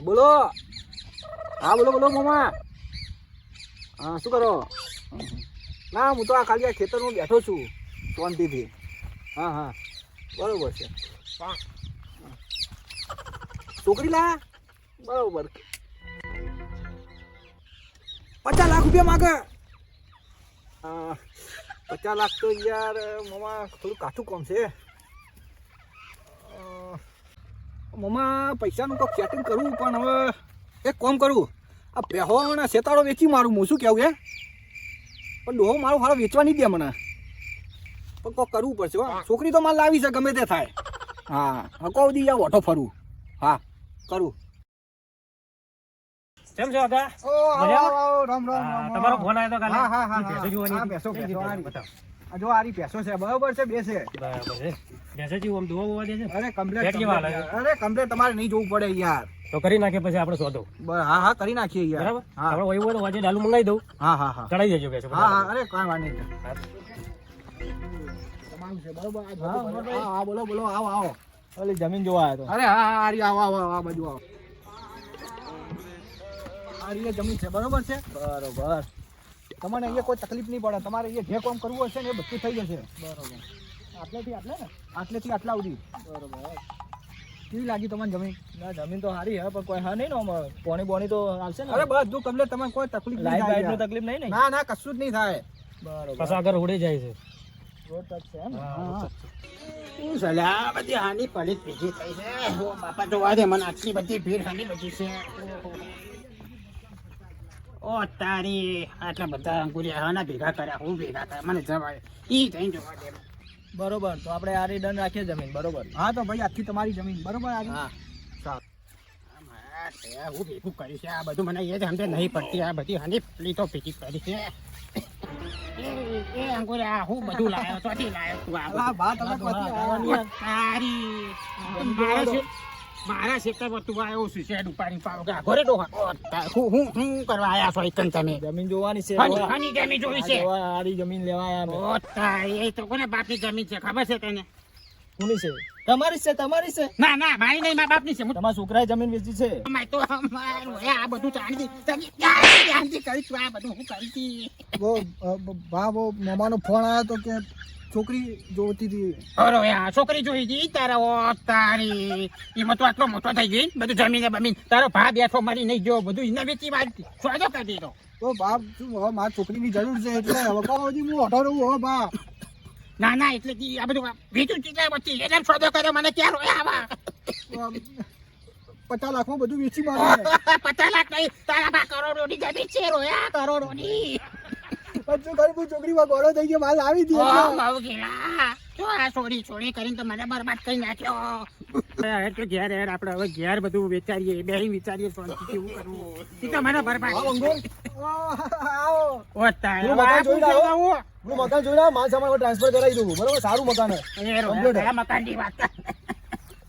બોલો. હા બોલો બોલો મામા. હા શું કરો? ના હું તો આ ખાલી આ ખેતરમાં બેઠો છું શાંતિથી. હા હા બરોબર છે. છોકરી લાયા બરોબર. 50 લાખ રૂપિયા માગે. 50 લાખ તો યાર મામા થોડું કાઠું કામ છે. મામા પૈસાનું તો સેટિંગ કરવું પણ હવે એક કામ કરું. આ પહેવાના શેતાળો વેચી મારું હું શું કેવું પણ ડોહો મારો હારો વેચવા નહીં દે મને. પણ કોક કરવું પડશે હો. છોકરી તો મારે લાવી છે ગમે તે થાય. હા કહું દી યાર ઓટો ફરવું. હા કરું. કેમ છો કાકા? રામ રામ. તમારો ફોન આવ્યો તો કાલે. હા ભેંસો જોવાની બેસો બતાવો. જો આરી ભેંસો છે બરોબર છે બે છે. બરાબર છે. ભેંસો જેવું આમ દોવા દે છે. અરે કમ્પ્લેટ કેવા લાગે? અરે કમ્પ્લેટ તમારે નહીં જોવું પડે યાર. તો કરી નાખે પછી આપણે શોધો. હા કરી નાખીએ યાર. બરાબર. હા આપણે હોય તો વાજે ડાલુ મંગાવી દઉં. હા ચડાઈ દેજો ભેંસો. હા અરે કાંઈ વાત નહીં. તમારું છે બરોબર. હા બોલો બોલો આવો. ઓલી જમીન જોવા આવ્યો તો. અરે હા આરી આવો આ બાજુ આવો. આરી જમીન છે બરોબર છે. બરોબર. તમને અહીંયા કોઈ તકલીફ નહીં પડે. તમારે અહીંયા જે કામ કરવું હશે ને એ બધું થઈ જશે. બરોબર. આટલેથી આટલા સુધી. બરોબર. કેવી લાગી તમને જમીન? ના જમીન તો સારી હે પણ કોઈ હા નહીં ને પોણી બોણી તો આવશે ને. અરે બધું કમ્પ્લેટ. તમને કોઈ તકલીફ નહીં લાઈટ થાય. બાઈટ તકલીફ નહીં ને. ના કશું જ નહીં થાય. બરોબર. પછી આગળ ઉડી જાય છે. રોડ ટચ છે એમ. હા. શું સલાહ બધી હાની પડી ભેગી થઈ છે. ઓ બાપા જોવા દે મને આટલી બધી ભીડ હાની બધી છે. ઓ તારી આટલા બધા અંકુરિયા હાના ભેગા કર્યા હું ભેગા કર્યા મને જવાય ઈ જઈને જોવા દે. બરોબર તો આપણે આ રીડન રાખીએ જમીન. બરોબર. હા તો ભાઈ આખી તમારી જમીન બરોબર. હા. હું ભેગું કર્યું છે આ બધું મને એ જ સમજે નહીં પડતી. આ બધી હાની પ્લીટો ભેગી કરી છે. એ અંકુરિયા હું બધું લાયો ચોથી લાયો તું આ હા બા તમે ક્યાંથી આવ્યા? તારી મારા ખેતરમાં તું આવ્યો છું શેડ ઉપાડી પાડો કે ઘરે ડોહા હું કરવા આયા છો એકન તમે જમીન જોવાની છે. હાની જમીન જોઈ છે. આરી જમીન લેવા આયા ઓ તારી એ તો કોને બાપની જમીન છે ખબર છે તને? કોની છે? તમારી છે. તમારી છે. ના મારી નહીં મારા બાપની છે. હું તમારા છોકરાએ જમીન વેચી છે. તો અમારું આ બધું જાણતી જાણતી કરી છું. આ બધું હું કરી હતી. બા મામાનો ફોન આવ્યો તો કે છોકરી જોતી હતી. અરે આ છોકરી જોઈ હતી તારા. ઓ તારી એમાં તો આટલો મોટો થઈ ગઈ બધું જમીને બમીન. તારો ભા બેઠો મારી નહીં જો બધું એને વેચી વાળતી સોજો કરી દીધો. તો બાપ શું હવે મારી છોકરીની જરૂર છે એટલે હવે કાં હજી હું ઓઢો રહું હો બા. ના એટલે આ બધું વેચું ચીટલા પછી એટલે સોદો કર્યો મને ક્યાં રોયા આવા 50 લાખમાં બધું વેચી મારે. 50 લાખ નહીં તારા બા કરોડોની જમીન છે રોયા કરોડોની. પણ શું કરું છોકરીમાં ગોળો થઈ ગયો માલ આવી દી. જો આ ચોરી કરીને તો મને બરબાદ કરી નાખ્યો. ઘેર આપણે હવે ઘેર બધું વિચારીએ બે વિચારીએ શાંતિથી શું કરવું. એ તો મને બરબાદ. હું મકાન જોઈ રહ્યો માલ સામાન ટ્રાન્સફર કરાવી દઉં બરોબર. સારું મકાન મકાનની વાત.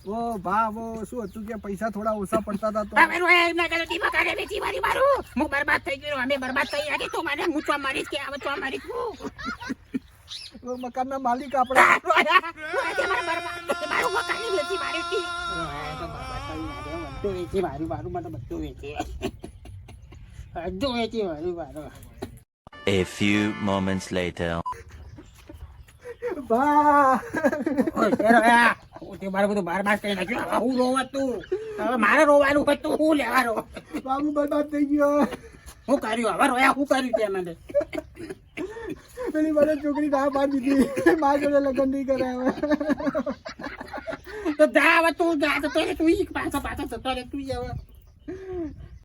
ઓ ભા શું હતું કે પૈસા થોડા ઓછા પડતા હતા તો હું બરબાદ થઈ ગયો. અમે બરબાદ થઈ ગયા તું મને હું ચો મારીશ કે આવે ચો મારીશ મકાન ના માલિક આપણે. મારું મકાન વેચી મારી બધું વેચી બધું વેચી મારું. A few moments later. બા મારે બધું બરબાદ કરી નાખ્યું. હું રોવાતું હવે મારે રોવાનું હતું. હું લેવા રો બાબુ બરબાદ થઈ ગયો. હું કર્યું હવે રોયા હું કર્યું તે મને. પેલી મને છોકરી ના પાડી દીધી. મારા જોડે લગ્ન નહીં કરાવે. તો જા હવે તું જા તો તું પાછો જતો રે તું હવે.